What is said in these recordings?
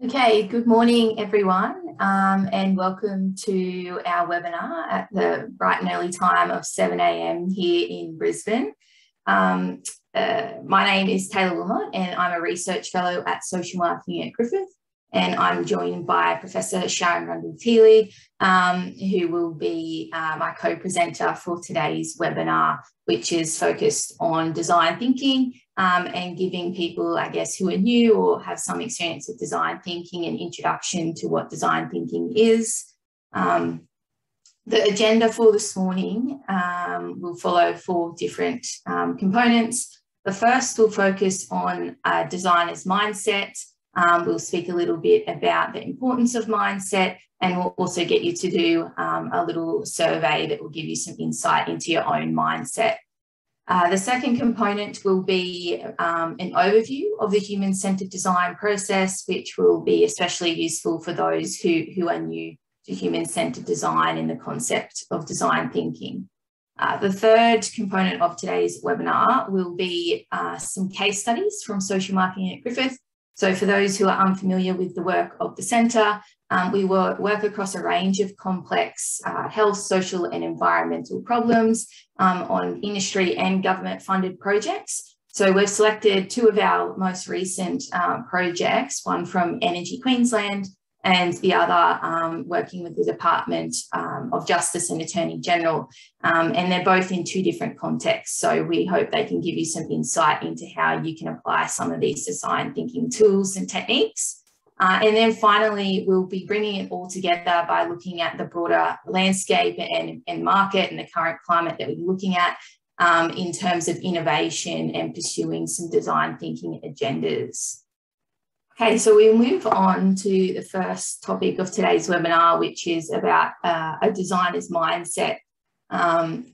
Okay, good morning everyone, and welcome to our webinar at the bright and early time of 7 a.m. here in Brisbane. My name is Taylor Willmott and I'm a research fellow at Social Marketing at Griffith, and I'm joined by Professor Sharyn Rundle-Thiele, who will be my co-presenter for today's webinar, which is focused on design thinking and giving people, I guess, who are new or have some experience with design thinking an introduction to what design thinking is. The agenda for this morning will follow 4 different components. The first will focus on designer's mindset. We'll speak a little bit about the importance of mindset, and we'll also get you to do a little survey that will give you some insight into your own mindset. The second component will be an overview of the human-centered design process, which will be especially useful for those who are new to human-centered design and the concept of design thinking. The third component of today's webinar will be some case studies from Social Marketing at Griffith. So for those who are unfamiliar with the work of the centre, we work across a range of complex health, social and environmental problems on industry and government funded projects. So we've selected 2 of our most recent projects, one from Energy Queensland and the other working with the Department of Justice and Attorney General. And they're both in 2 different contexts. So we hope they can give you some insight into how you can apply some of these design thinking tools and techniques. And then finally, we'll be bringing it all together by looking at the broader landscape and market and the current climate that we're looking at in terms of innovation and pursuing some design thinking agendas. Okay, so we move on to the first topic of today's webinar, which is about a designer's mindset,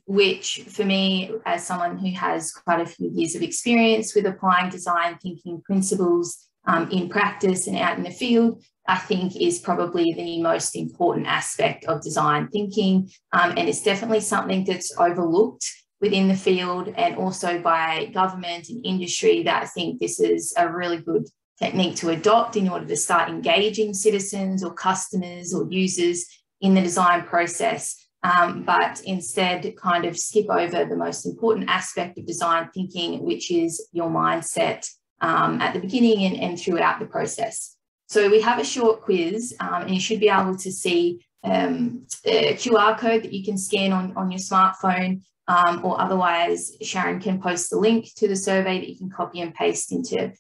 which for me, as someone who has quite a few years of experience with applying design thinking principles in practice and out in the field, I think is probably the most important aspect of design thinking. And it's definitely something that's overlooked within the field and also by government and industry, that I think this is a really good technique to adopt in order to start engaging citizens or customers or users in the design process, but instead kind of skip over the most important aspect of design thinking, which is your mindset at the beginning and throughout the process. So we have a short quiz and you should be able to see a QR code that you can scan on your smartphone, or otherwise Sharyn can post the link to the survey that you can copy and paste into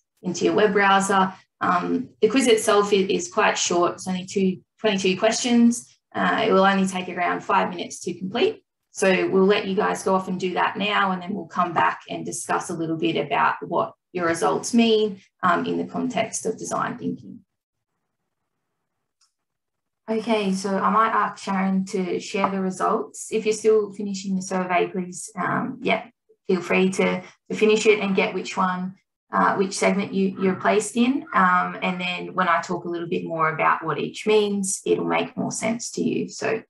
your web browser. The quiz itself is quite short. It's only 22 questions. It will only take around 5 minutes to complete. So we'll let you guys go off and do that now, and then we'll come back and discuss a little bit about what your results mean in the context of design thinking. Okay, so I might ask Sharyn to share the results. If you're still finishing the survey, please, feel free to finish it and get which segment you're placed in. And then when I talk a little bit more about what each means, it'll make more sense to you. So,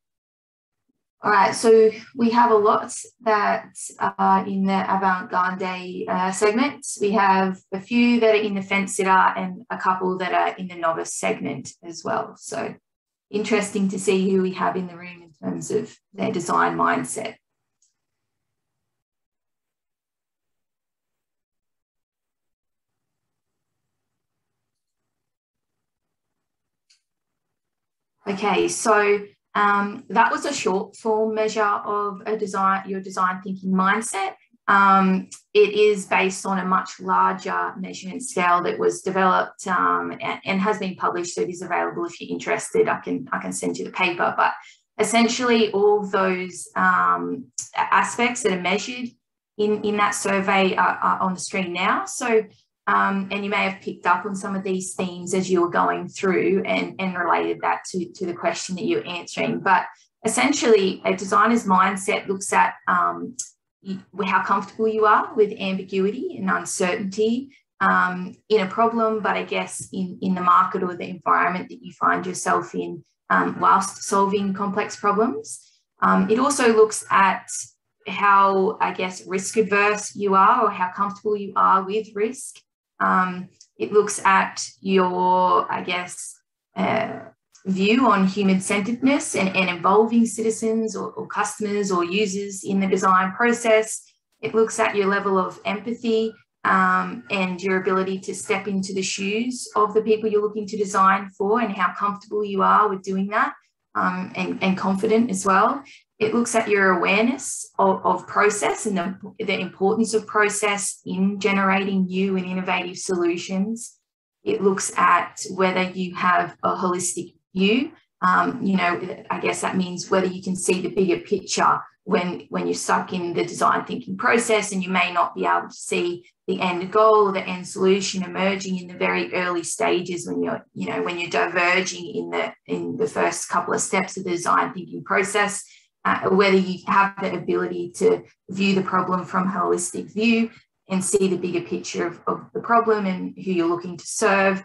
all right, so we have a lot that are in the avant-garde segment. We have a few that are in the fence sitter and a couple that are in the novice segment as well. So interesting to see who we have in the room in terms of their design mindset. Okay, so that was a short form measure of your design thinking mindset. It is based on a much larger measurement scale that was developed and has been published, so it is available if you're interested. I can send you the paper, but essentially all of those aspects that are measured in that survey are on the screen now. So and you may have picked up on some of these themes as you were going through and related that to the question that you're answering. But essentially, a designer's mindset looks at how comfortable you are with ambiguity and uncertainty in a problem, but I guess in the market or the environment that you find yourself in whilst solving complex problems. It also looks at how, I guess, risk adverse you are or how comfortable you are with risk. It looks at your, I guess, view on human-centeredness and involving citizens or customers or users in the design process. It looks at your level of empathy and your ability to step into the shoes of the people you're looking to design for and how comfortable you are with doing that and confident as well. It looks at your awareness of process and the importance of process in generating new and innovative solutions. It looks at whether you have a holistic view. I guess that means whether you can see the bigger picture when you're stuck in the design thinking process and you may not be able to see the end goal or the end solution emerging in the very early stages when you're diverging in the first couple of steps of the design thinking process. Whether you have the ability to view the problem from a holistic view and see the bigger picture of the problem and who you're looking to serve.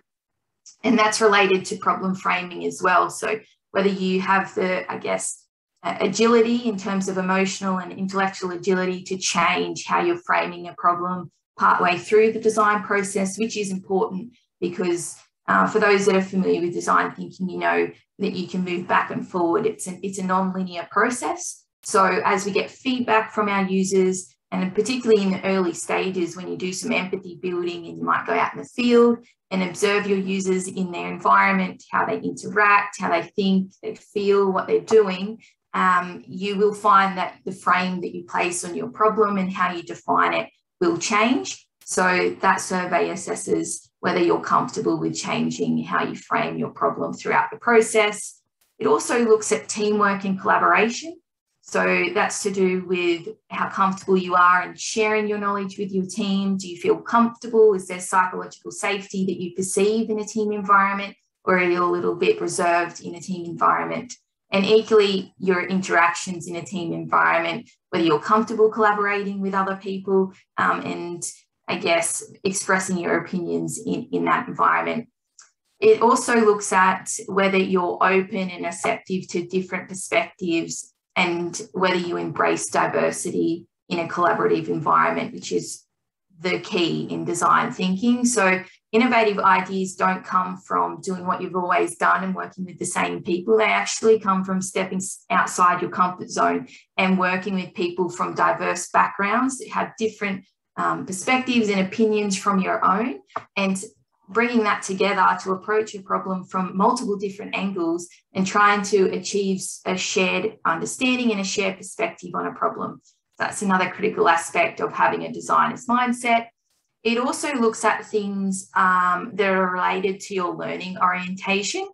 And that's related to problem framing as well. So whether you have the, I guess, agility in terms of emotional and intellectual agility to change how you're framing a problem partway through the design process, which is important because for those that are familiar with design thinking, you know that you can move back and forward. It's a non-linear process. So as we get feedback from our users, and particularly in the early stages when you do some empathy building and you might go out in the field and observe your users in their environment, how they interact, how they think, they feel, what they're doing, you will find that the frame that you place on your problem and how you define it will change. So that survey assesses whether you're comfortable with changing how you frame your problem throughout the process. It also looks at teamwork and collaboration. So that's to do with how comfortable you are in sharing your knowledge with your team. Do you feel comfortable? Is there psychological safety that you perceive in a team environment, or are you a little bit reserved in a team environment? And equally, your interactions in a team environment, whether you're comfortable collaborating with other people and I guess expressing your opinions in that environment. It also looks at whether you're open and receptive to different perspectives and whether you embrace diversity in a collaborative environment, which is the key in design thinking. So innovative ideas don't come from doing what you've always done and working with the same people. They actually come from stepping outside your comfort zone and working with people from diverse backgrounds that have different perspectives and opinions from your own, and bringing that together to approach a problem from multiple different angles and trying to achieve a shared understanding and a shared perspective on a problem. That's another critical aspect of having a designer's mindset. It also looks at things that are related to your learning orientation,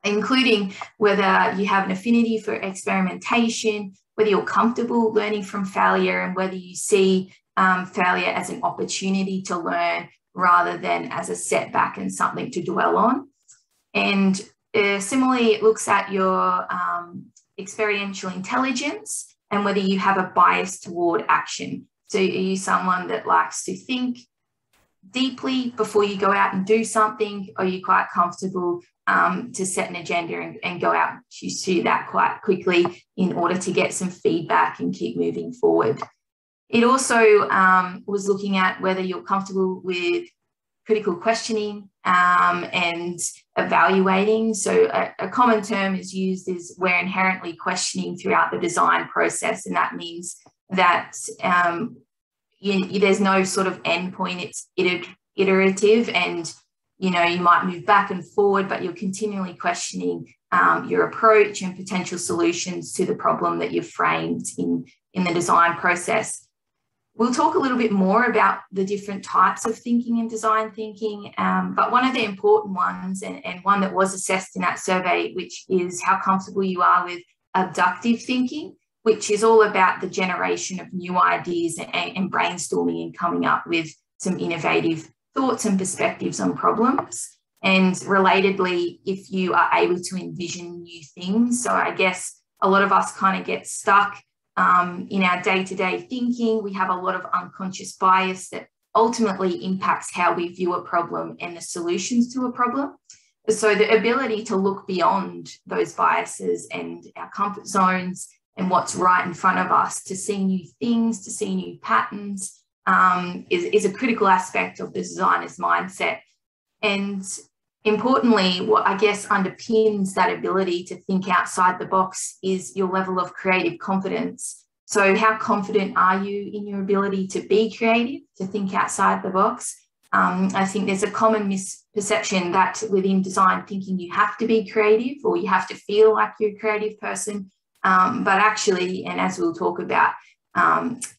including whether you have an affinity for experimentation, whether you're comfortable learning from failure, and whether you see failure as an opportunity to learn rather than as a setback and something to dwell on. And similarly, it looks at your experiential intelligence and whether you have a bias toward action. So are you someone that likes to think deeply before you go out and do something? Or are you quite comfortable to set an agenda and go out and pursue that quite quickly in order to get some feedback and keep moving forward? It also was looking at whether you're comfortable with critical questioning and evaluating. So a common term is used is we're inherently questioning throughout the design process, and that means that there's no sort of end point. It's iterative, and you might move back and forward, but you're continually questioning your approach and potential solutions to the problem that you've framed in the design process. We'll talk a little bit more about the different types of thinking and design thinking, but one of the important ones and one that was assessed in that survey, which is how comfortable you are with abductive thinking, which is all about the generation of new ideas and brainstorming and coming up with some innovative thoughts and perspectives on problems. And relatedly, if you are able to envision new things. So I guess a lot of us kind of get stuck in our day-to-day thinking. We have a lot of unconscious bias that ultimately impacts how we view a problem and the solutions to a problem. So the ability to look beyond those biases and our comfort zones and what's right in front of us, to see new things, to see new patterns, is a critical aspect of the designer's mindset. And importantly, what I guess underpins that ability to think outside the box is your level of creative confidence. So how confident are you in your ability to be creative, to think outside the box? I think there's a common misperception that within design thinking you have to be creative or you have to feel like you're a creative person. But actually, and as we'll talk about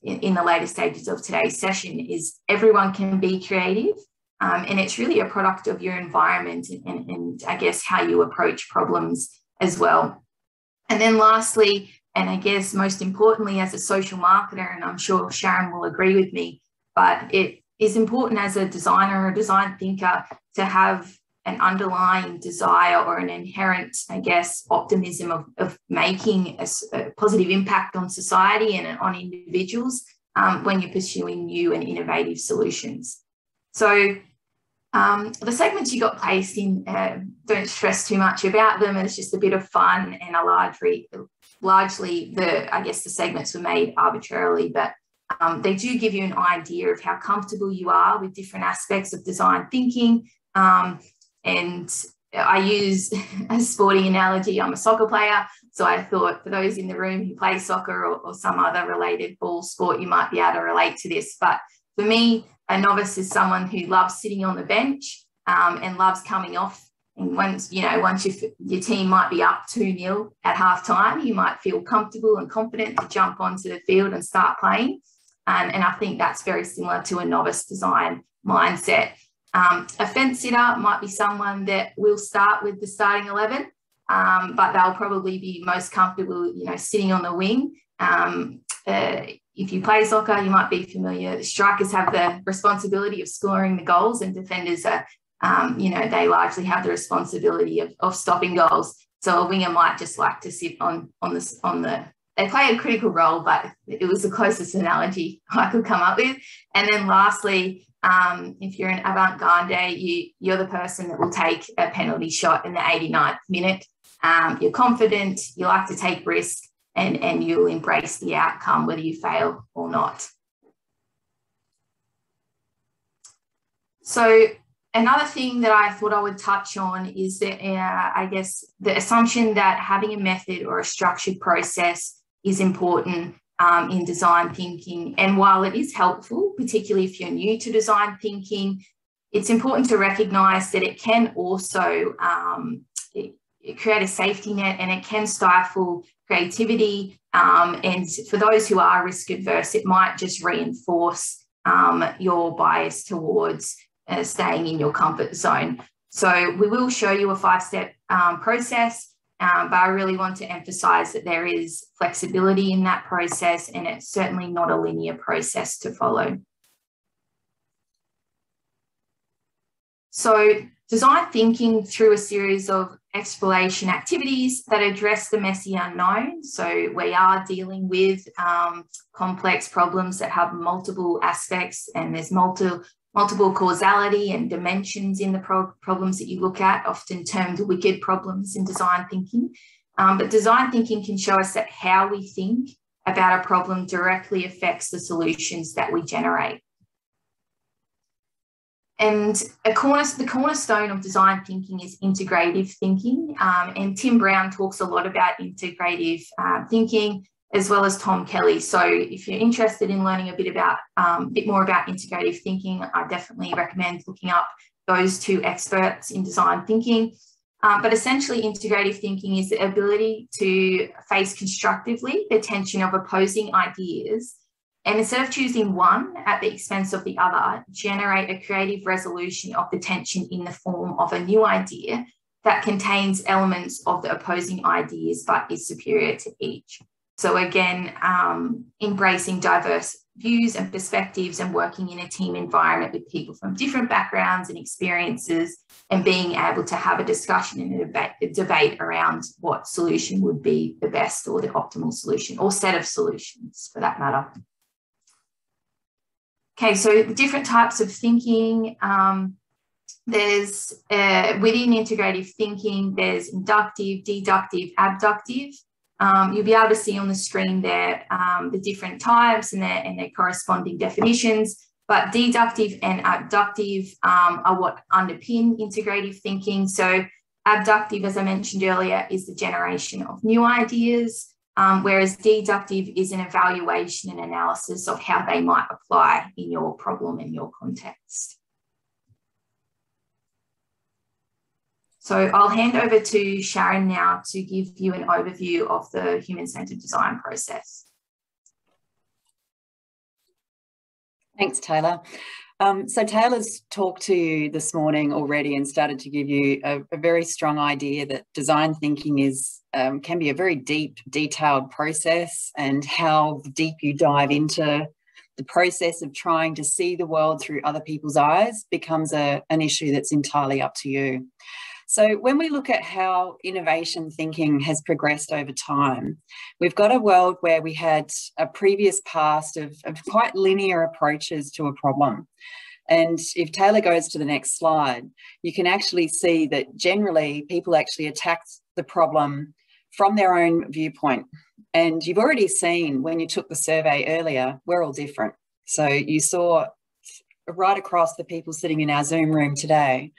in the later stages of today's session, is everyone can be creative. And it's really a product of your environment and I guess how you approach problems as well. And then lastly, and I guess most importantly as a social marketer, and I'm sure Sharyn will agree with me, but it is important as a designer or a design thinker to have an underlying desire or an inherent, I guess, optimism of making a positive impact on society and on individuals when you're pursuing new and innovative solutions. So the segments you got placed in, don't stress too much about them. It's just a bit of fun, and largely the segments were made arbitrarily, but they do give you an idea of how comfortable you are with different aspects of design thinking. And I use a sporting analogy. I'm a soccer player, so I thought for those in the room who play soccer or some other related ball sport, you might be able to relate to this. But for me, a novice is someone who loves sitting on the bench and loves coming off. And once your team might be up 2-0 at half time, you might feel comfortable and confident to jump onto the field and start playing. And I think that's very similar to a novice design mindset. A fence sitter might be someone that will start with the starting 11, but they'll probably be most comfortable, sitting on the wing. If you play soccer, you might be familiar. The strikers have the responsibility of scoring the goals, and defenders are, they largely have the responsibility of stopping goals. So a winger might just like to sit on the. They play a critical role, but it was the closest analogy I could come up with. And then lastly, if you're an avant-garde, you're the person that will take a penalty shot in the 89th minute. You're confident, you like to take risks, and you'll embrace the outcome whether you fail or not. So another thing that I thought I would touch on is that I guess the assumption that having a method or a structured process is important in design thinking. And while it is helpful, particularly if you're new to design thinking, it's important to recognise that it can also create a safety net, and it can stifle creativity. And for those who are risk adverse, it might just reinforce your bias towards staying in your comfort zone. So we will show you a 5-step process. But I really want to emphasise that there is flexibility in that process, and it's certainly not a linear process to follow. So design thinking through a series of exploration activities that address the messy unknown. So we are dealing with complex problems that have multiple aspects, and there's multiple causality and dimensions in the problems that you look at, often termed wicked problems in design thinking. But design thinking can show us that how we think about a problem directly affects the solutions that we generate. And the cornerstone of design thinking is integrative thinking. And Tim Brown talks a lot about integrative thinking, as well as Tom Kelly. So if you're interested in learning a bit more about integrative thinking, I definitely recommend looking up those two experts in design thinking. But essentially, integrative thinking is the ability to face constructively the tension of opposing ideas, and instead of choosing one at the expense of the other, generate a creative resolution of the tension in the form of a new idea that contains elements of the opposing ideas but is superior to each. So again, embracing diverse views and perspectives and working in a team environment with people from different backgrounds and experiences, and being able to have a discussion and a debate around what solution would be the best or the optimal solution, or set of solutions for that matter. Okay, so the different types of thinking. There's within integrative thinking, there's inductive, deductive, abductive. You'll be able to see on the screen there the different types and their corresponding definitions. But deductive and abductive are what underpin integrative thinking. So abductive, as I mentioned earlier, is the generation of new ideas, whereas deductive is an evaluation and analysis of how they might apply in your problem and your context. So I'll hand over to Sharyn now to give you an overview of the human-centred design process. Thanks, Taylor. So Taylor's talked to you this morning already and started to give you a very strong idea that design thinking is can be a very deep, detailed process, and how deep you dive into the process of trying to see the world through other people's eyes becomes an issue that's entirely up to you. So when we look at how innovation thinking has progressed over time, we've got a world where we had a previous past of quite linear approaches to a problem. And if Taylor goes to the next slide, you can actually see that generally people actually attacked the problem from their own viewpoint. And you've already seen when you took the survey earlier, we're all different. So you saw right across the people sitting in our Zoom room today,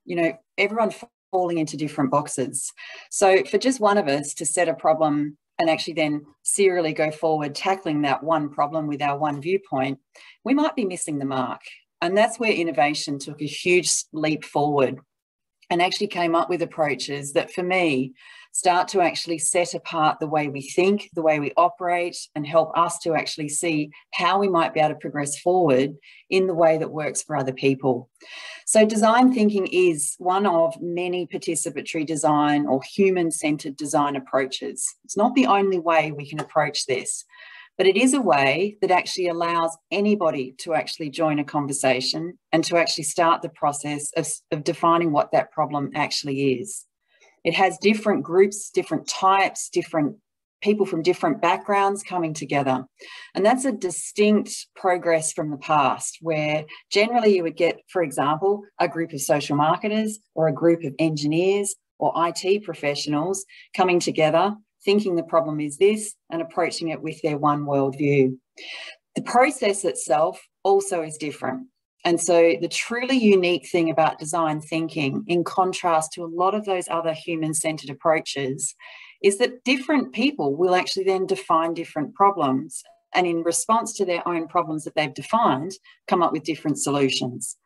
you know, everyone falling into different boxes. So for just one of us to set a problem and actually then serially go forward tackling that one problem with our one viewpoint, we might be missing the mark. And that's where innovation took a huge leap forward and actually came up with approaches that, for me, start to actually set apart the way we think, the way we operate, and help us to actually see how we might be able to progress forward in the way that works for other people. So design thinking is one of many participatory design or human-centred design approaches. It's not the only way we can approach this, but it is a way that actually allows anybody to actually join a conversation and to actually start the process of defining what that problem actually is. It has different groups, different types, different people from different backgrounds coming together. And that's a distinct progress from the past, where generally you would get, for example, a group of social marketers or a group of engineers or IT professionals coming together, thinking the problem is this and approaching it with their one worldview. The process itself also is different. And so the truly unique thing about design thinking, in contrast to a lot of those other human-centred approaches, is that different people will actually then define different problems, and in response to their own problems that they've defined, come up with different solutions.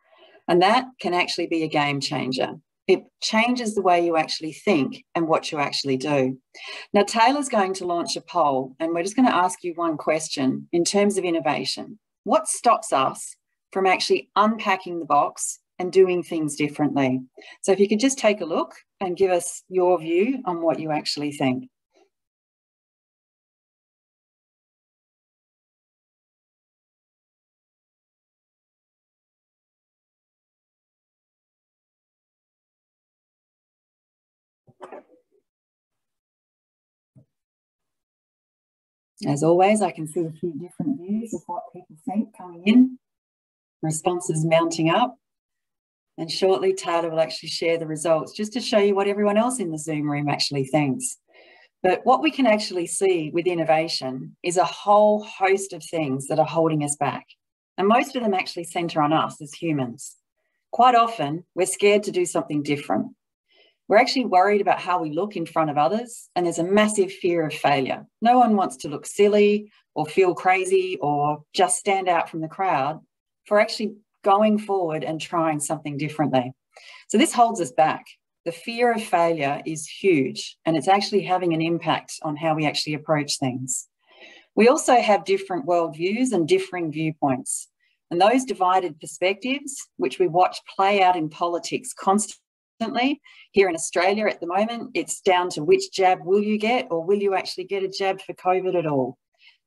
And that can actually be a game changer. It changes the way you actually think and what you actually do. Now, Taylor's going to launch a poll, and we're just going to ask you one question in terms of innovation. What stops us from actually unpacking the box and doing things differently? So if you could just take a look and give us your view on what you actually think. As always, I can see a few different views of what people think coming in. Responses mounting up. And shortly, Taylor will actually share the results just to show you what everyone else in the Zoom room actually thinks. But what we can actually see with innovation is a whole host of things that are holding us back. And most of them actually centre on us as humans. Quite often, we're scared to do something different. We're actually worried about how we look in front of others, and there's a massive fear of failure. No one wants to look silly or feel crazy or just stand out from the crowd for actually going forward and trying something differently. So this holds us back. The fear of failure is huge, and it's actually having an impact on how we actually approach things. We also have different worldviews and differing viewpoints, and those divided perspectives, which we watch play out in politics constantly. Here in Australia at the moment, it's down to which jab will you get, or will you actually get a jab for COVID at all?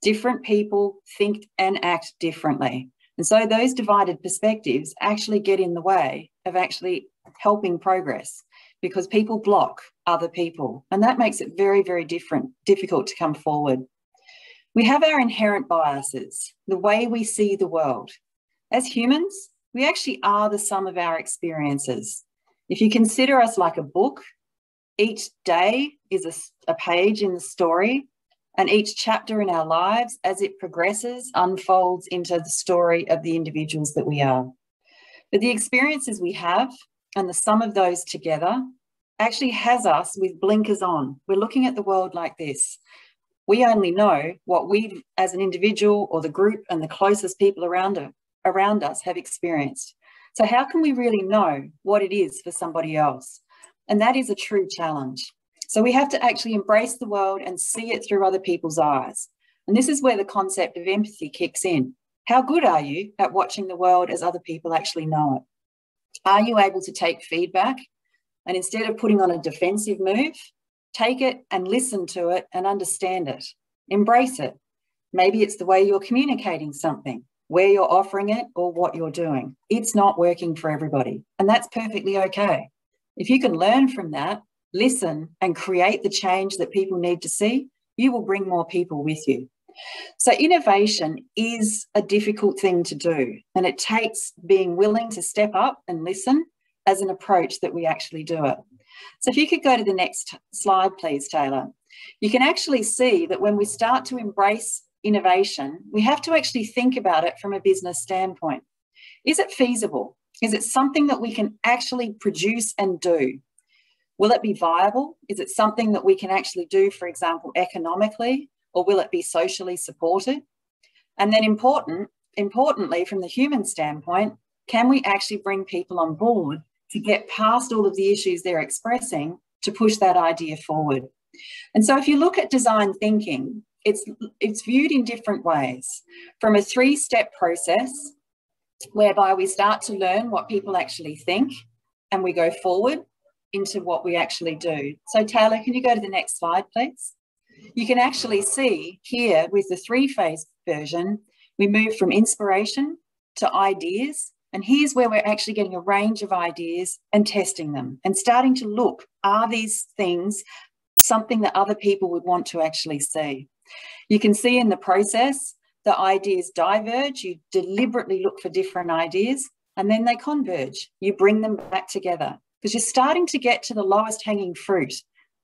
Different people think and act differently. And so those divided perspectives actually get in the way of actually helping progress, because people block other people. And that makes it very, very difficult to come forward. We have our inherent biases, the way we see the world. As humans, we actually are the sum of our experiences. If you consider us like a book, Each day is a page in the story, and each chapter in our lives, as it progresses, unfolds into the story of the individuals that we are. But the experiences we have and the sum of those together actually has us with blinkers on. We're looking at the world like this. We only know what we as an individual or the group and the closest people around us have experienced. So how can we really know what it is for somebody else? And that is a true challenge. So we have to actually embrace the world and see it through other people's eyes. And this is where the concept of empathy kicks in. How good are you at watching the world as other people actually know it? Are you able to take feedback and instead of putting on a defensive move, take it and listen to it and understand it, embrace it. Maybe it's the way you're communicating something, where you're offering it or what you're doing. It's not working for everybody, and that's perfectly okay. If you can learn from that, listen and create the change that people need to see, you will bring more people with you. So innovation is a difficult thing to do, and it takes being willing to step up and listen as an approach that we actually do it. So if you could go to the next slide, please, Taylor. You can actually see that when we start to embrace innovation, we have to actually think about it from a business standpoint. Is it feasible? Is it something that we can actually produce and do? Will it be viable? Is it something that we can actually do, for example, economically, or will it be socially supported? And then importantly, from the human standpoint, can we actually bring people on board to get past all of the issues they're expressing to push that idea forward? And so if you look at design thinking, it's viewed in different ways, from a 3-step process whereby we start to learn what people actually think and we go forward into what we actually do. So Taylor, can you go to the next slide, please? You can actually see here with the 3-phase version, we move from inspiration to ideas. And here's where we're actually getting a range of ideas and testing them and starting to look, are these things something that other people would want to actually see? You can see in the process, the ideas diverge. You deliberately look for different ideas and then they converge. You bring them back together because you're starting to get to the lowest hanging fruit.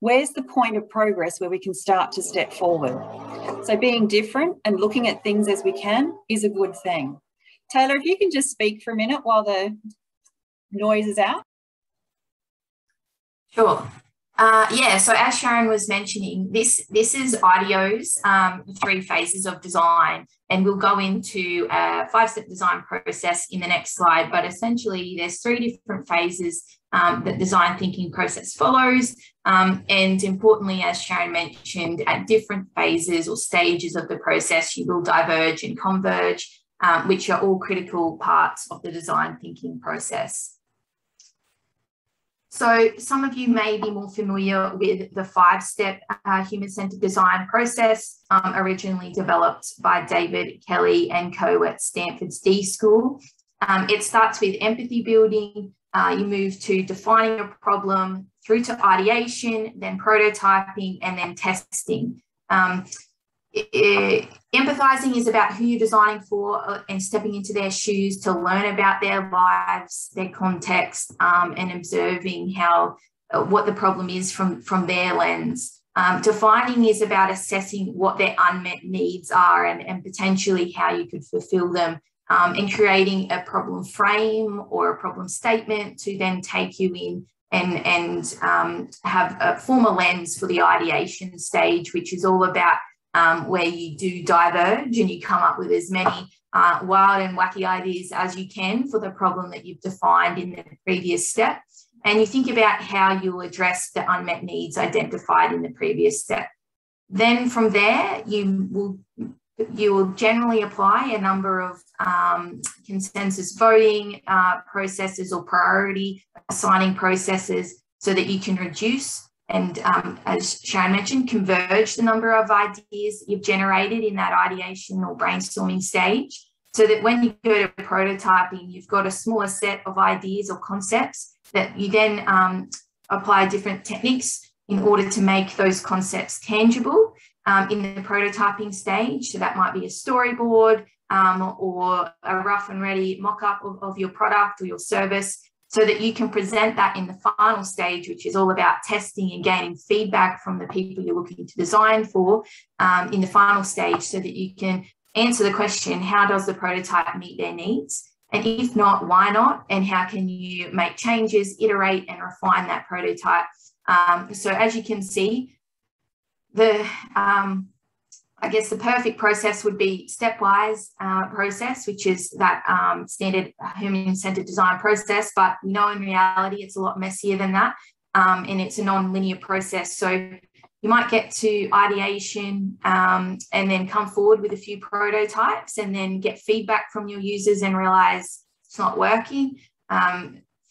Where's the point of progress where we can start to step forward? So being different and looking at things as we can is a good thing. Taylor, if you can just speak for a minute while the noise is out. Sure. Yeah, so as Sharyn was mentioning, this is IDEO's 3 phases of design, and we'll go into a 5-step design process in the next slide, but essentially there's 3 different phases that design thinking process follows. And importantly, as Sharyn mentioned, at different phases or stages of the process, you will diverge and converge, which are all critical parts of the design thinking process. So some of you may be more familiar with the 5-step human-centered design process, originally developed by David Kelly and co at Stanford's D School. It starts with empathy building. You move to defining a problem, through to ideation, then prototyping, and then testing. Empathizing is about who you're designing for and stepping into their shoes to learn about their lives, their context, and observing what the problem is from their lens. Defining is about assessing what their unmet needs are and potentially how you could fulfill them, and creating a problem frame or a problem statement to then take you in and have a form a lens for the ideation stage, which is all about where you do diverge and you come up with as many wild and wacky ideas as you can for the problem that you've defined in the previous step. And you think about how you'll address the unmet needs identified in the previous step. Then from there, you will generally apply a number of consensus voting processes or priority assigning processes so that you can reduce and, as Sharyn mentioned, converge the number of ideas you've generated in that ideation or brainstorming stage, so that when you go to prototyping, you've got a smaller set of ideas or concepts that you then apply different techniques in order to make those concepts tangible in the prototyping stage. So that might be a storyboard or a rough and ready mock-up of your product or your service. so that you can present that in the final stage, which is all about testing and gaining feedback from the people you're looking to design for in the final stage, so that you can answer the question, how does the prototype meet their needs? And if not, why not? And how can you make changes, iterate and refine that prototype? So as you can see, I guess the perfect process would be stepwise process, which is that standard human-centered design process. But in reality, it's a lot messier than that, and it's a non-linear process. So you might get to ideation and then come forward with a few prototypes and then get feedback from your users and realize it's not working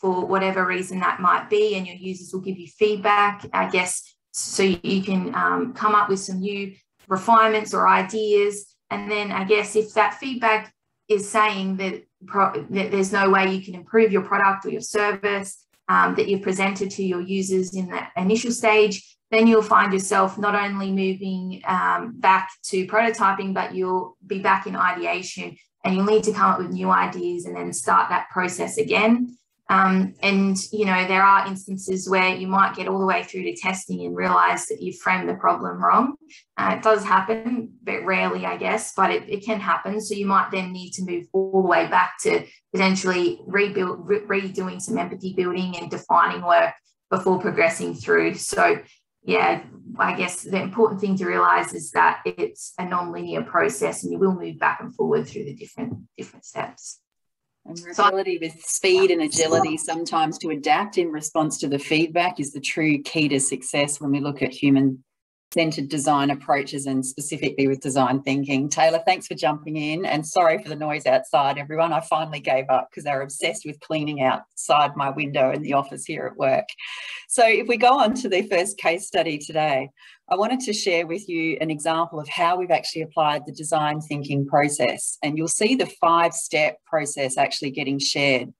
for whatever reason that might be, and your users will give you feedback, I guess, so you can come up with some new refinements or ideas. And then I guess if that feedback is saying that there's no way you can improve your product or your service that you've presented to your users in that initial stage, then you'll find yourself not only moving back to prototyping, but you'll be back in ideation, and you'll need to come up with new ideas and then start that process again. And, there are instances where you might get all the way through to testing and realize that you've framed the problem wrong. It does happen, but rarely, I guess, but it can happen. So you might then need to move all the way back to potentially redoing some empathy building and defining work before progressing through. So, yeah, I guess the important thing to realize is that it's a non-linear process, and you will move back and forward through the different steps. And the ability with speed and agility sometimes to adapt in response to the feedback is the true key to success when we look at human-centered design approaches, and specifically with design thinking. Taylor, thanks for jumping in, and sorry for the noise outside, everyone. I finally gave up because they're obsessed with cleaning outside my window in the office here at work. So if we go on to the first case study today, I wanted to share with you an example of how we've actually applied the design thinking process, and you'll see the 5-step process actually getting shared.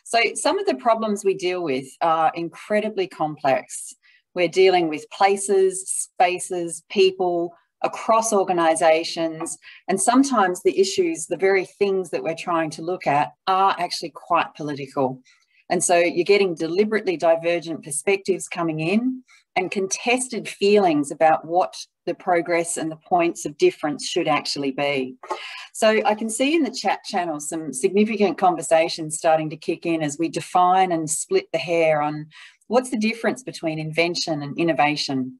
So some of the problems we deal with are incredibly complex. We're dealing with places, spaces, people across organisations, and sometimes the issues, the very things that we're trying to look at, are actually quite political. And so you're getting deliberately divergent perspectives coming in, and contested feelings about what the progress and the points of difference should actually be. So I can see in the chat channel some significant conversations starting to kick in as we define and split the hair on what's the difference between invention and innovation.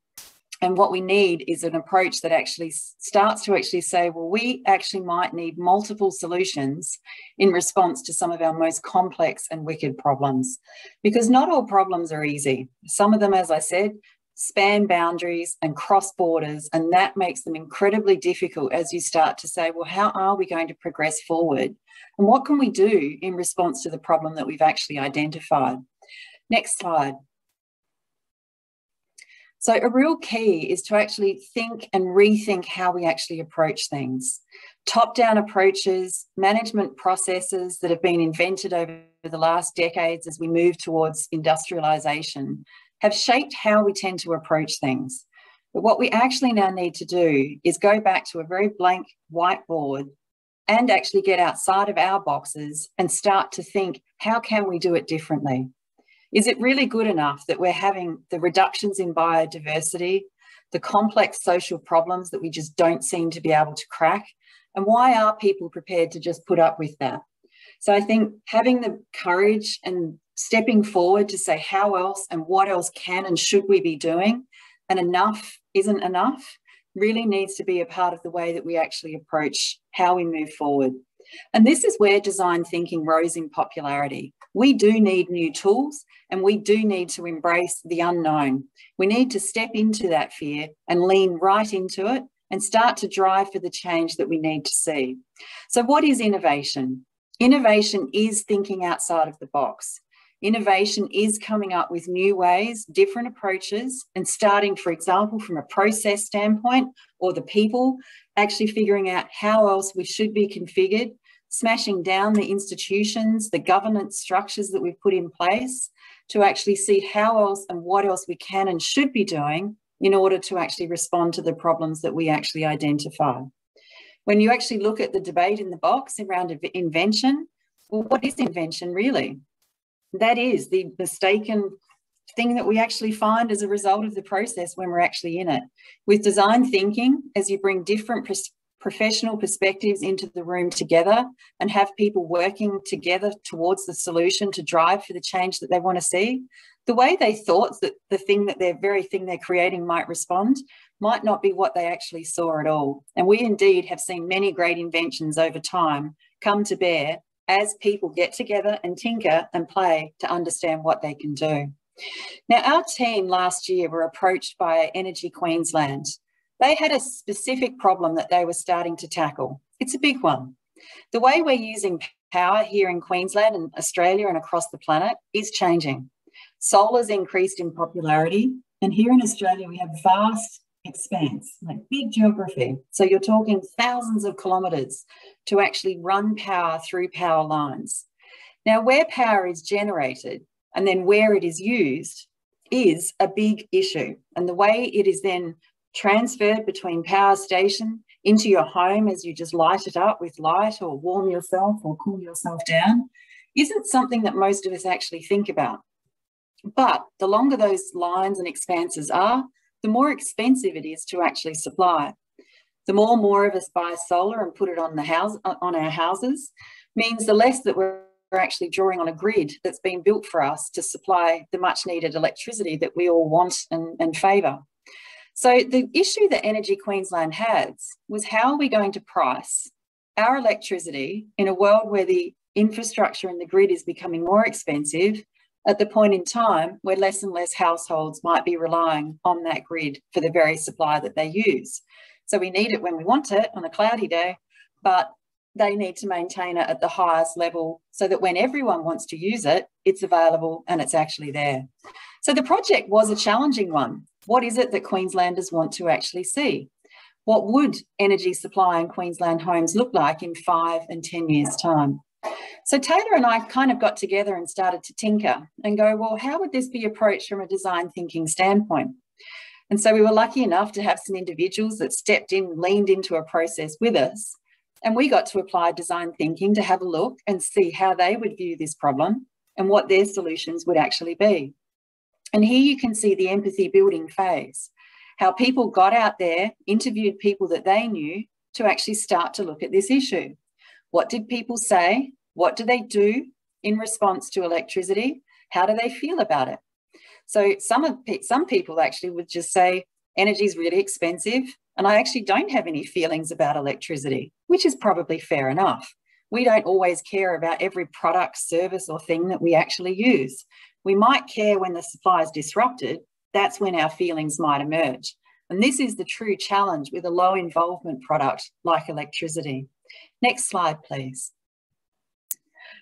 And what we need is an approach that actually starts to actually say, well, we actually might need multiple solutions in response to some of our most complex and wicked problems. Because not all problems are easy. Some of them, as I said, span boundaries and cross borders, and that makes them incredibly difficult as you start to say, well, how are we going to progress forward? And what can we do in response to the problem that we've actually identified? Next slide. So a real key is to actually think and rethink how we actually approach things. Top-down approaches, management processes that have been invented over the last decades as we move towards industrialisation have shaped how we tend to approach things. But what we actually now need to do is go back to a very blank whiteboard and actually get outside of our boxes and start to think, how can we do it differently? Is it really good enough that we're having the reductions in biodiversity, the complex social problems that we just don't seem to be able to crack? And why are people prepared to just put up with that? So I think having the courage and stepping forward to say how else and what else can and should we be doing, and enough isn't enough, really needs to be a part of the way that we actually approach how we move forward. And this is where design thinking rose in popularity. We do need new tools, and we do need to embrace the unknown. We need to step into that fear and lean right into it and start to drive for the change that we need to see. So what is innovation? Innovation is thinking outside of the box. Innovation is coming up with new ways, different approaches, and starting, for example, from a process standpoint or the people, actually figuring out how else we should be configured, smashing down the institutions, the governance structures that we've put in place to actually see how else and what else we can and should be doing in order to actually respond to the problems that we actually identify. When you actually look at the debate in the box around invention, well, what is invention really? That is the mistaken thing that we actually find as a result of the process when we're actually in it. With design thinking, as you bring different professional perspectives into the room together and have people working together towards the solution to drive for the change that they want to see, the way they thought that the very thing they're creating might respond might not be what they actually saw at all. And we indeed have seen many great inventions over time come to bear as people get together and tinker and play to understand what they can do. Now, our team last year were approached by Energy Queensland. They had a specific problem that they were starting to tackle. It's a big one. The way we're using power here in Queensland and Australia and across the planet is changing. Solar's increased in popularity, and here in Australia we have vast expanse, like big geography. So you're talking thousands of kilometres to actually run power through power lines. Now, where power is generated and then where it is used is a big issue. And the way it is then transferred between power station into your home as you just light it up with light or warm yourself or cool yourself down isn't something that most of us actually think about. But the longer those lines and expanses are, the more expensive it is to actually supply. The more of us buy solar and put it on our houses means the less that we're actually drawing on a grid that's been built for us to supply the much needed electricity that we all want and favour. So the issue that Energy Queensland has was, how are we going to price our electricity in a world where the infrastructure and the grid is becoming more expensive at the point in time where less and less households might be relying on that grid for the very supply that they use. So we need it when we want it on a cloudy day, but they need to maintain it at the highest level so that when everyone wants to use it, it's available and it's actually there. So the project was a challenging one. What is it that Queenslanders want to actually see? What would energy supply in Queensland homes look like in 5 and 10 years' time? So Taylor and I kind of got together and started to tinker and go, well, how would this be approached from a design thinking standpoint? And so we were lucky enough to have some individuals that stepped in, leaned into a process with us, and we got to apply design thinking to have a look and see how they would view this problem and what their solutions would actually be. And here you can see the empathy building phase, how people got out there, interviewed people that they knew to actually start to look at this issue. What did people say? What do they do in response to electricity? How do they feel about it? So some people actually would just say, energy is really expensive and I actually don't have any feelings about electricity, which is probably fair enough. We don't always care about every product, service or thing that we actually use. We might care when the supply is disrupted. That's when our feelings might emerge. And this is the true challenge with a low involvement product like electricity. Next slide, please.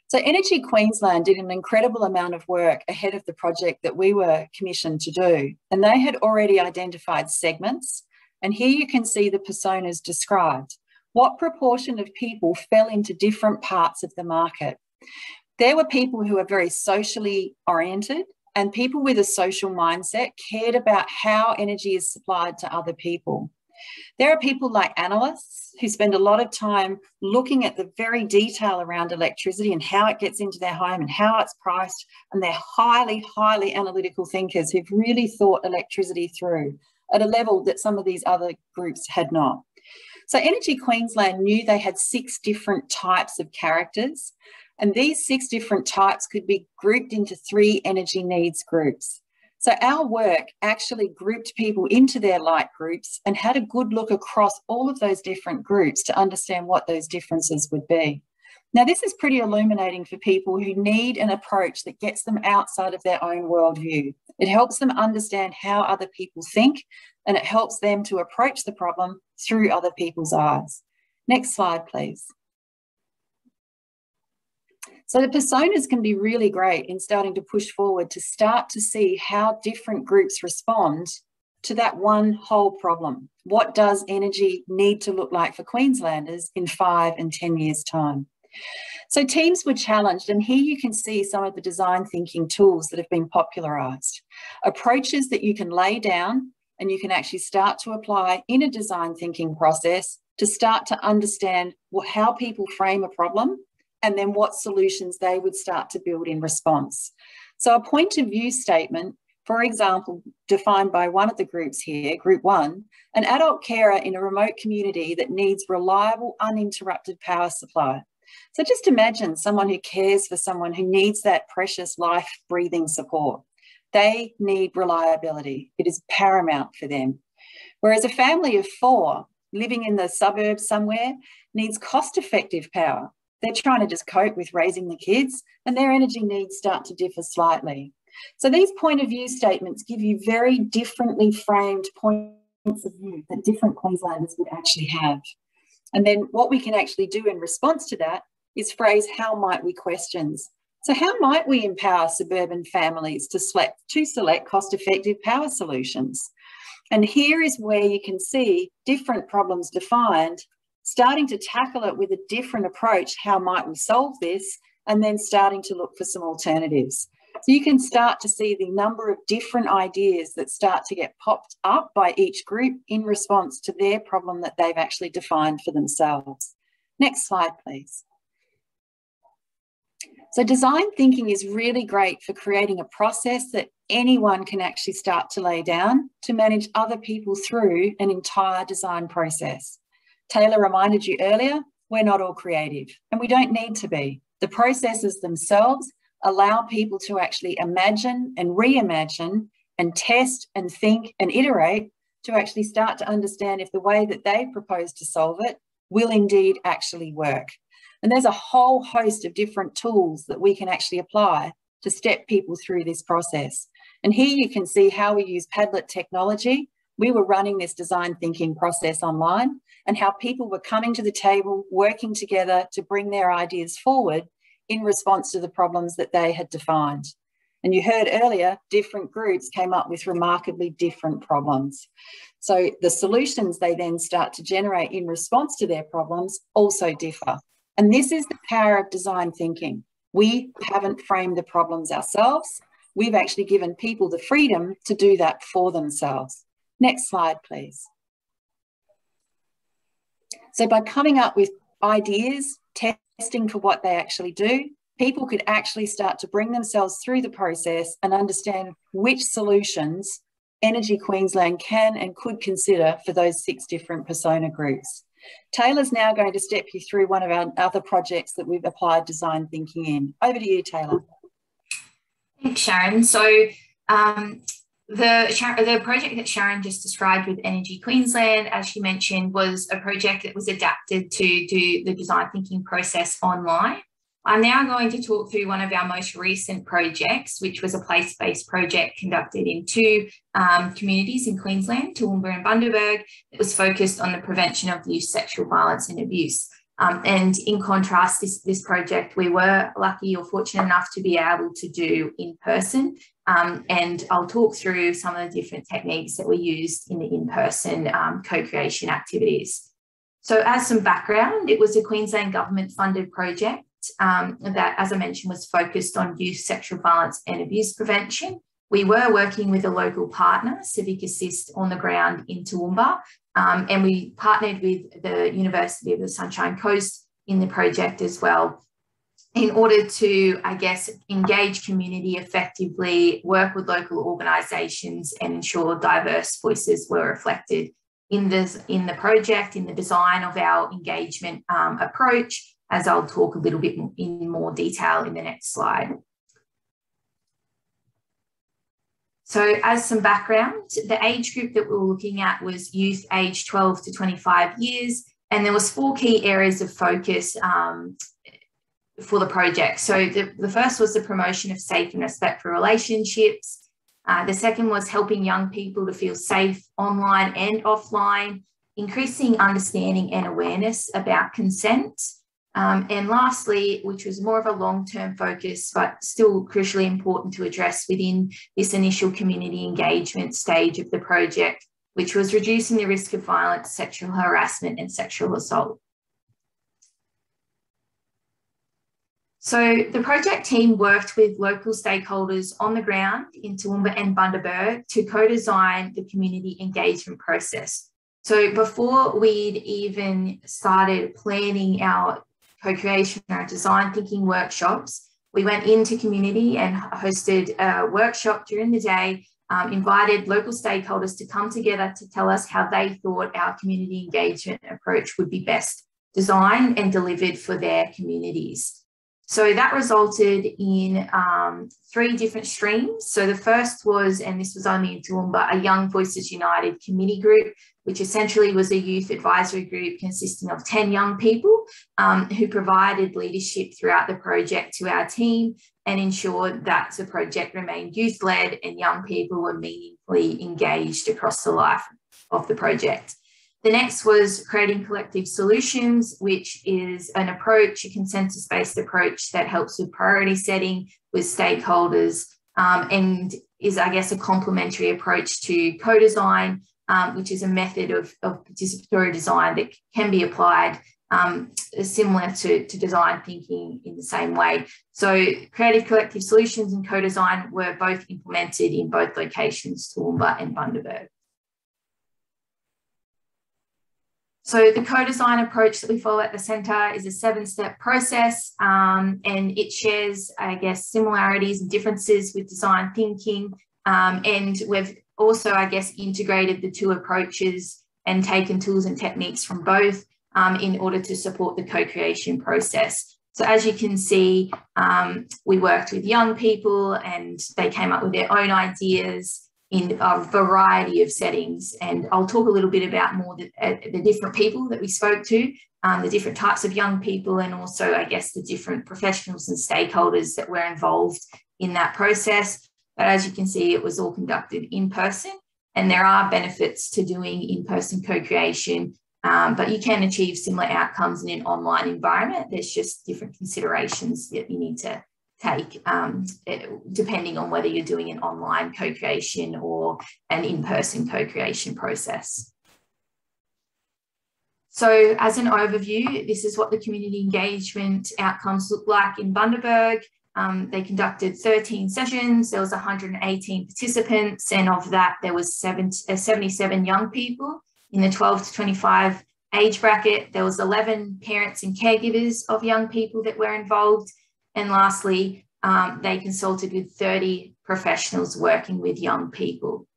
So Energy Queensland did an incredible amount of work ahead of the project that we were commissioned to do. And they had already identified segments. And here you can see the personas described. What proportion of people fell into different parts of the market? There were people who are very socially oriented, and people with a social mindset cared about how energy is supplied to other people. There are people like analysts who spend a lot of time looking at the very detail around electricity and how it gets into their home and how it's priced, and they're highly, highly analytical thinkers who've really thought electricity through at a level that some of these other groups had not. So Energy Queensland knew they had 6 different types of characters, and these 6 different types could be grouped into 3 energy needs groups. So our work actually grouped people into their like groups and had a good look across all of those different groups to understand what those differences would be. Now, this is pretty illuminating for people who need an approach that gets them outside of their own worldview. It helps them understand how other people think, and it helps them to approach the problem through other people's eyes. Next slide, please. So the personas can be really great in starting to push forward to start to see how different groups respond to that one whole problem. What does energy need to look like for Queenslanders in 5 and 10 years' time? So teams were challenged, and here you can see some of the design thinking tools that have been popularised. Approaches that you can lay down and you can actually start to apply in a design thinking process to start to understand how people frame a problem and then what solutions they would start to build in response. So a point of view statement, for example, defined by one of the groups here, group 1, an adult carer in a remote community that needs reliable, uninterrupted power supply. So just imagine someone who cares for someone who needs that precious life-breathing support. They need reliability. It is paramount for them. Whereas a family of 4 living in the suburbs somewhere needs cost-effective power. They're trying to just cope with raising the kids, and their energy needs start to differ slightly. So these point of view statements give you very differently framed points of view that different Queenslanders would actually have. And then what we can actually do in response to that is phrase how might we questions. So how might we empower suburban families to select cost-effective power solutions? And here is where you can see different problems defined, starting to tackle it with a different approach. How might we solve this? And then starting to look for some alternatives. So you can start to see the number of different ideas that start to get popped up by each group in response to their problem that they've actually defined for themselves. Next slide, please. So design thinking is really great for creating a process that anyone can actually start to lay down to manage other people through an entire design process. Taylor reminded you earlier, we're not all creative, and we don't need to be. The processes themselves allow people to actually imagine and reimagine and test and think and iterate to actually start to understand if the way that they propose to solve it will indeed actually work. And there's a whole host of different tools that we can actually apply to step people through this process. And here you can see how we use Padlet technology. We were running this design thinking process online, and how people were coming to the table, working together to bring their ideas forward in response to the problems that they had defined. And you heard earlier, different groups came up with remarkably different problems. So the solutions they then start to generate in response to their problems also differ. And this is the power of design thinking. We haven't framed the problems ourselves. We've actually given people the freedom to do that for themselves. Next slide, please. So by coming up with ideas, testing for what they actually do, people could actually start to bring themselves through the process and understand which solutions Energy Queensland can and could consider for those 6 different persona groups. Taylor's now going to step you through one of our other projects that we've applied design thinking in. Over to you, Taylor. Thanks, Sharyn. So the project that Sharyn just described with Energy Queensland, as she mentioned, was a project that was adapted to do the design thinking process online. I'm now going to talk through one of our most recent projects, which was a place-based project conducted in 2 communities in Queensland, Toowoomba and Bundaberg. It was focused on the prevention of youth sexual violence and abuse. And in contrast, this project we were lucky or fortunate enough to be able to do in person. And I'll talk through some of the different techniques that we used in the in-person co-creation activities. So as some background, it was a Queensland government-funded project that, as I mentioned, was focused on youth sexual violence and abuse prevention. We were working with a local partner, Civic Assist, on the ground in Toowoomba, and we partnered with the University of the Sunshine Coast in the project as well, in order to, I guess, engage community effectively, work with local organisations and ensure diverse voices were reflected in the project, in the design of our engagement approach, as I'll talk a little bit in more detail in the next slide. So as some background, the age group that we were looking at was youth aged 12 to 25 years, and there was 4 key areas of focus for the project. So the first was the promotion of safe and respectful relationships. The second was helping young people to feel safe online and offline, increasing understanding and awareness about consent. And lastly, which was more of a long-term focus, but still crucially important to address within this initial community engagement stage of the project, which was reducing the risk of violence, sexual harassment and sexual assault. So the project team worked with local stakeholders on the ground in Toowoomba and Bundaberg to co-design the community engagement process. So before we'd even started planning our co-creation, our design thinking workshops, We went into community and hosted a workshop during the day, invited local stakeholders to come together to tell us how they thought our community engagement approach would be best designed and delivered for their communities. So that resulted in 3 different streams. So the first was, and this was only in Toowoomba, a Young Voices United committee group, which essentially was a youth advisory group consisting of 10 young people who provided leadership throughout the project to our team and ensured that the project remained youth-led and young people were meaningfully engaged across the life of the project. The next was creating collective solutions, which is an approach, a consensus-based approach that helps with priority setting with stakeholders and is, I guess, a complementary approach to co-design, which is a method of participatory design that can be applied similar to design thinking in the same way. So creative collective solutions and co-design were both implemented in both locations, Toowoomba and Bundaberg. So the co-design approach that we follow at the centre is a 7-step process and it shares, I guess, similarities and differences with design thinking. And we've also, I guess, integrated the 2 approaches and taken tools and techniques from both in order to support the co-creation process. So as you can see, we worked with young people and they came up with their own ideas in a variety of settings. And I'll talk a little bit about more the different people that we spoke to, the different types of young people, and also, I guess, the different professionals and stakeholders that were involved in that process. But as you can see, it was all conducted in person, and there are benefits to doing in-person co-creation, but you can achieve similar outcomes in an online environment. There's just different considerations that you need to take depending on whether you're doing an online co-creation or an in-person co-creation process. So as an overview, this is what the community engagement outcomes look like in Bundaberg. They conducted 13 sessions. There was 118 participants, and of that, there was 77 young people in the 12 to 25 age bracket. There was 11 parents and caregivers of young people that were involved. And lastly, they consulted with 30 professionals working with young people.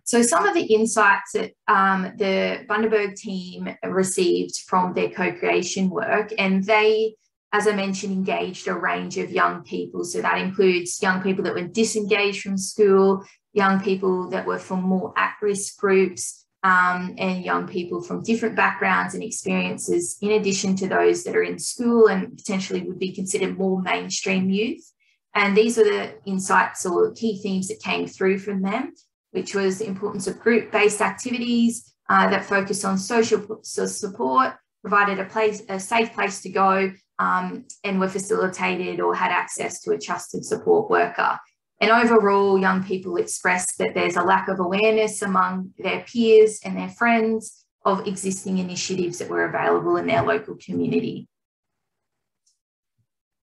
So some of the insights that the Bundaberg team received from their co-creation work, and they, as I mentioned, engaged a range of young people. So that includes young people that were disengaged from school, young people that were from more at-risk groups, and young people from different backgrounds and experiences, in addition to those that are in school and potentially would be considered more mainstream youth. And these are the insights or key themes that came through from them, which was the importance of group-based activities that focus on social support, provided a safe place to go, and were facilitated or had access to a trusted support worker. And overall, young people expressed that there's a lack of awareness among their peers and their friends of existing initiatives that were available in their local community.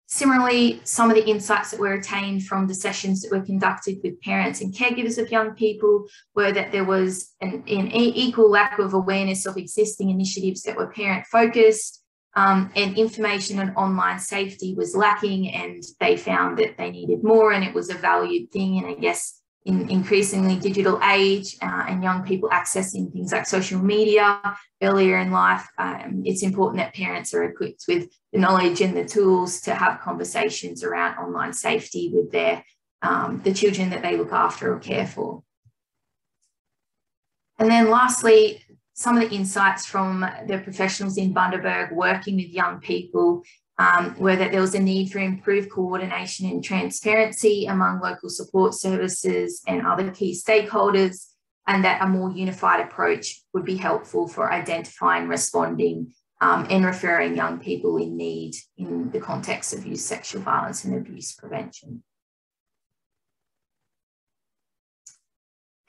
Similarly, some of the insights that were attained from the sessions that were conducted with parents and caregivers of young people were that there was an equal lack of awareness of existing initiatives that were parent-focused, and information on online safety was lacking, and they found that they needed more, and it was a valued thing. And I guess in increasingly digital age and young people accessing things like social media earlier in life, it's important that parents are equipped with the knowledge and the tools to have conversations around online safety with their the children that they look after or care for. And then lastly, some of the insights from the professionals in Bundaberg working with young people were that there was a need for improved coordination and transparency among local support services and other key stakeholders, and that a more unified approach would be helpful for identifying, responding, and referring young people in need in the context of youth sexual violence and abuse prevention.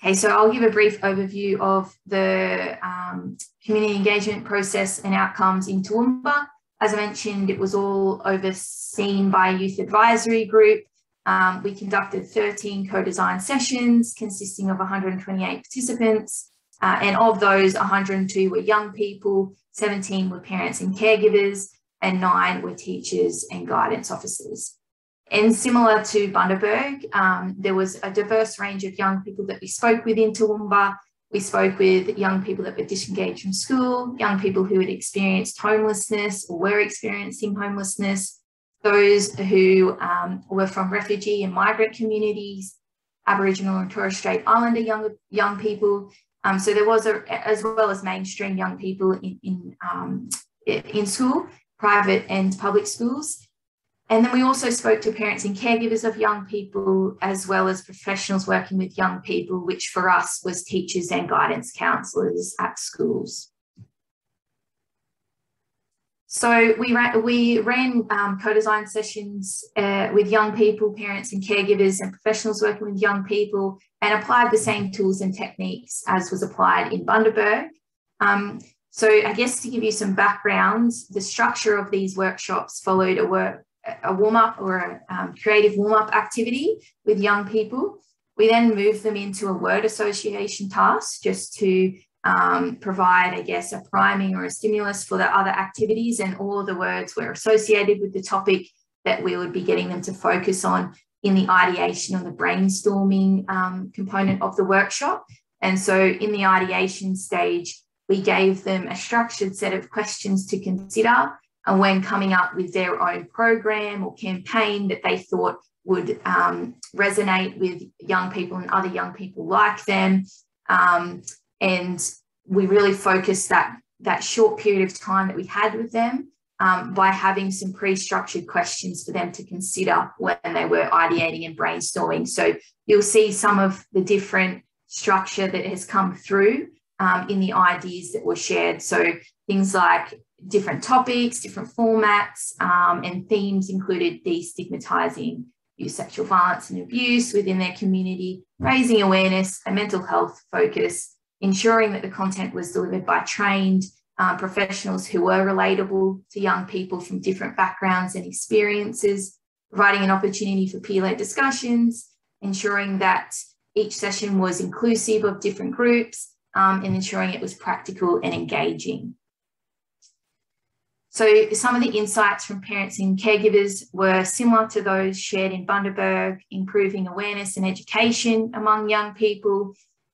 Okay, so I'll give a brief overview of the community engagement process and outcomes in Toowoomba. As I mentioned, it was all overseen by a youth advisory group. We conducted 13 co-design sessions consisting of 128 participants, and of those, 102 were young people, 17 were parents and caregivers, and 9 were teachers and guidance officers. And similar to Bundaberg, there was a diverse range of young people that we spoke with in Toowoomba. We spoke with young people that were disengaged from school, young people who had experienced homelessness or were experiencing homelessness, those who were from refugee and migrant communities, Aboriginal and Torres Strait Islander young people. So there was, as well as mainstream young people in school, private and public schools. And then we also spoke to parents and caregivers of young people, as well as professionals working with young people, which for us was teachers and guidance counsellors at schools. So we ran co-design sessions with young people, parents and caregivers and professionals working with young people, and applied the same tools and techniques as was applied in Bundaberg. So I guess to give you some background, the structure of these workshops followed a warm-up or a creative warm-up activity with young people. We then moved them into a word association task just to provide, I guess, a priming or a stimulus for the other activities, and all of the words were associated with the topic that we would be getting them to focus on in the ideation or the brainstorming component of the workshop. And so in the ideation stage, we gave them a structured set of questions to consider, and when coming up with their own program or campaign that they thought would resonate with young people and other young people like them. And we really focused that short period of time that we had with them by having some pre-structured questions for them to consider when they were ideating and brainstorming. So you'll see some of the different structure that has come through in the ideas that were shared. So things like different topics, different formats, and themes included destigmatising youth sexual violence and abuse within their community, raising awareness, a mental health focus, ensuring that the content was delivered by trained professionals who were relatable to young people from different backgrounds and experiences, providing an opportunity for peer-led discussions, ensuring that each session was inclusive of different groups, and ensuring it was practical and engaging. So some of the insights from parents and caregivers were similar to those shared in Bundaberg, improving awareness and education among young people.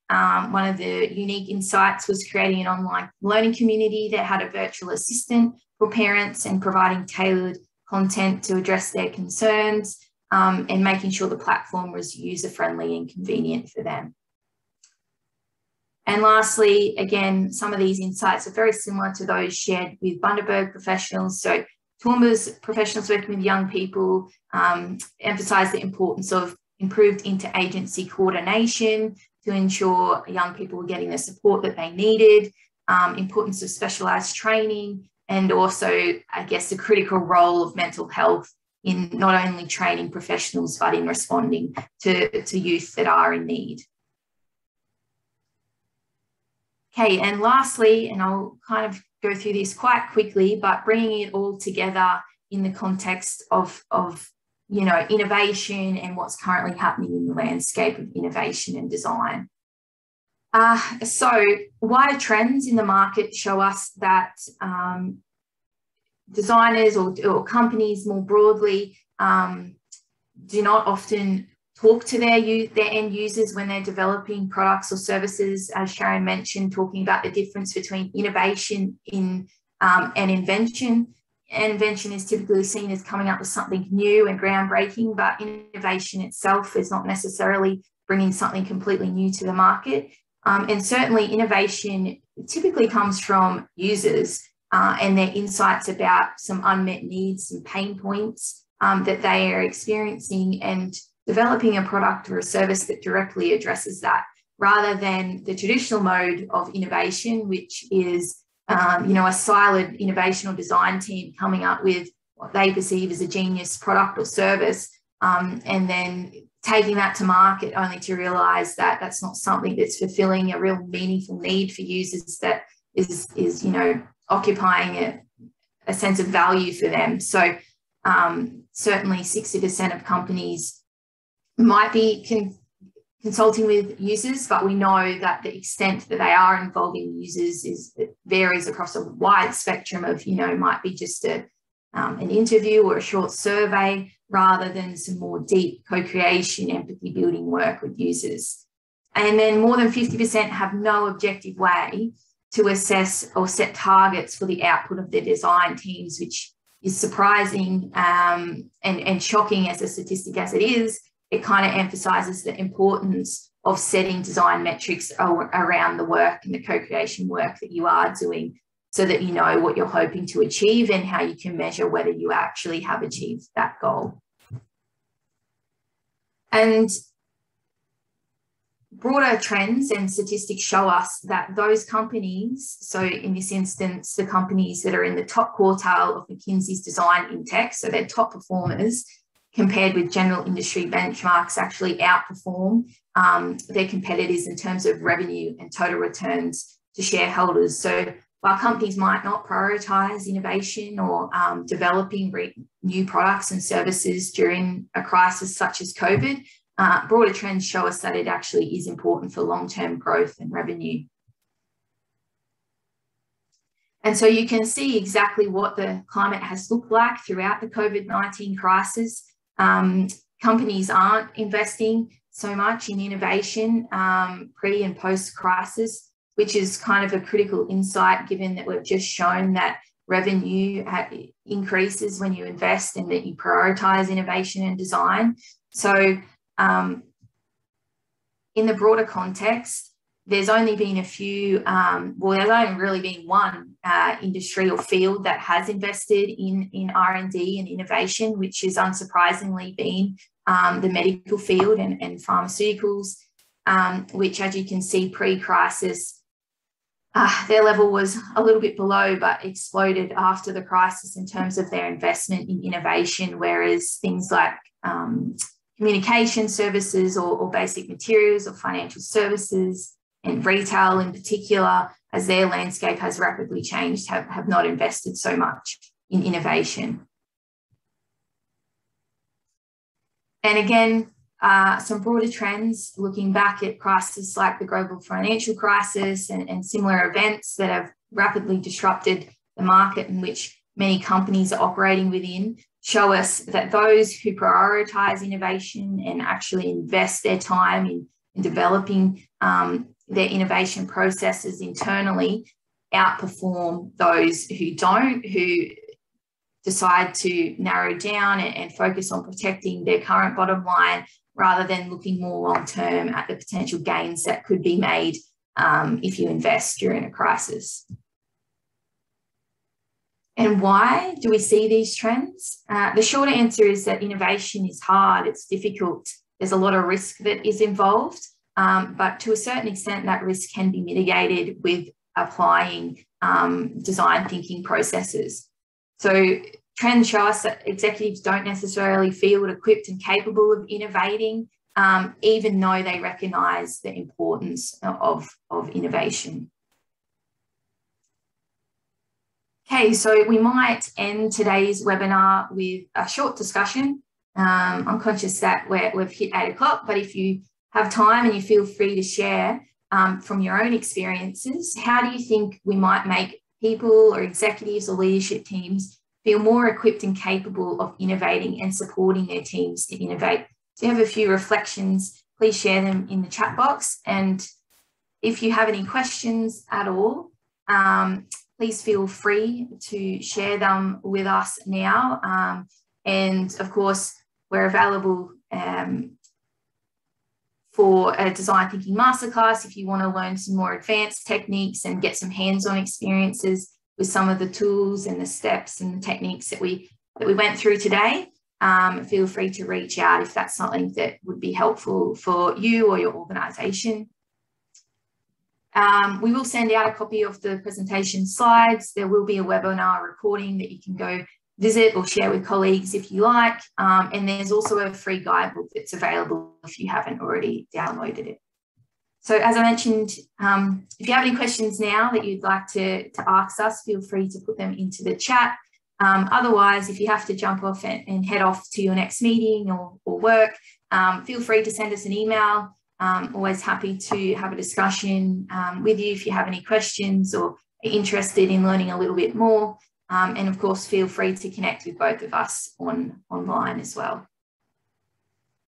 One of the unique insights was creating an online learning community that had a virtual assistant for parents and providing tailored content to address their concerns, and making sure the platform was user-friendly and convenient for them. And lastly, again, some of these insights are very similar to those shared with Bundaberg professionals. So Toowoomba's professionals working with young people emphasise the importance of improved interagency coordination to ensure young people were getting the support that they needed, importance of specialised training, and also, I guess, the critical role of mental health in not only training professionals, but in responding to youth that are in need. Okay, and lastly, and I'll kind of go through this quite quickly, but bringing it all together in the context of you know, innovation and what's currently happening in the landscape of innovation and design. So wider trends in the market show us that designers or companies more broadly do not often talk to their end users when they're developing products or services, as Sharyn mentioned, talking about the difference between innovation and invention. Invention is typically seen as coming up with something new and groundbreaking, but innovation itself is not necessarily bringing something completely new to the market. And certainly innovation typically comes from users and their insights about some unmet needs and pain points that they are experiencing, and developing a product or a service that directly addresses that, rather than the traditional mode of innovation, which is you know, a siloed innovation or design team coming up with what they perceive as a genius product or service, and then taking that to market only to realise that that's not something that's fulfilling a real meaningful need for users, that is you know, occupying a sense of value for them. So certainly 60% of companies might be consulting with users, but we know that the extent that they are involving users varies across a wide spectrum of, you know, might be just a an interview or a short survey, rather than some more deep co-creation, empathy building work with users. And then more than 50% have no objective way to assess or set targets for the output of their design teams, which is surprising and shocking as a statistic as it is. It kind of emphasises the importance of setting design metrics around the work and the co-creation work that you are doing, so that you know what you're hoping to achieve and how you can measure whether you actually have achieved that goal. And broader trends and statistics show us that those companies, so in this instance, the companies that are in the top quartile of McKinsey's design index, so they're top performers, compared with general industry benchmarks, actually outperform their competitors in terms of revenue and total returns to shareholders. So while companies might not prioritise innovation or developing new products and services during a crisis such as COVID, broader trends show us that it actually is important for long-term growth and revenue. And so you can see exactly what the climate has looked like throughout the COVID-19 crisis. Companies aren't investing so much in innovation pre and post-crisis, which is kind of a critical insight, given that we've just shown that revenue increases when you invest and that you prioritise innovation and design. So in the broader context, there's only been a few, well, there's only really been one industry or field that has invested in R&D and innovation, which has unsurprisingly been the medical field and pharmaceuticals, which, as you can see, pre-crisis, their level was a little bit below, but exploded after the crisis in terms of their investment in innovation, whereas things like communication services or basic materials or financial services and retail in particular, as their landscape has rapidly changed, have not invested so much in innovation. And again, some broader trends looking back at crises like the global financial crisis and similar events that have rapidly disrupted the market in which many companies are operating within, show us that those who prioritise innovation and actually invest their time in developing their innovation processes internally outperform those who don't, who decide to narrow down and focus on protecting their current bottom line rather than looking more long term at the potential gains that could be made if you invest during a crisis. And why do we see these trends? The short answer is that innovation is hard, it's difficult, there's a lot of risk that is involved, but to a certain extent that risk can be mitigated with applying design thinking processes. So trends show us that executives don't necessarily feel equipped and capable of innovating, even though they recognise the importance of innovation. Okay, so we might end today's webinar with a short discussion. I'm conscious that we've hit 8 o'clock, but if you have time and you feel free to share from your own experiences, how do you think we might make people or executives or leadership teams feel more equipped and capable of innovating and supporting their teams to innovate? So you have a few reflections, please share them in the chat box. And if you have any questions at all, please feel free to share them with us now. And of course, we're available for a design thinking masterclass if you want to learn some more advanced techniques and get some hands-on experiences with some of the tools and the steps and the techniques that we went through today. Feel free to reach out if that's something that would be helpful for you or your organisation. We will send out a copy of the presentation slides. There will be a webinar recording that you can go visit or share with colleagues if you like. And there's also a free guidebook that's available if you haven't already downloaded it. So as I mentioned, if you have any questions now that you'd like to ask us, feel free to put them into the chat. Otherwise, if you have to jump off and head off to your next meeting or work, feel free to send us an email. Always happy to have a discussion with you if you have any questions or are interested in learning a little bit more. And of course, feel free to connect with both of us online as well.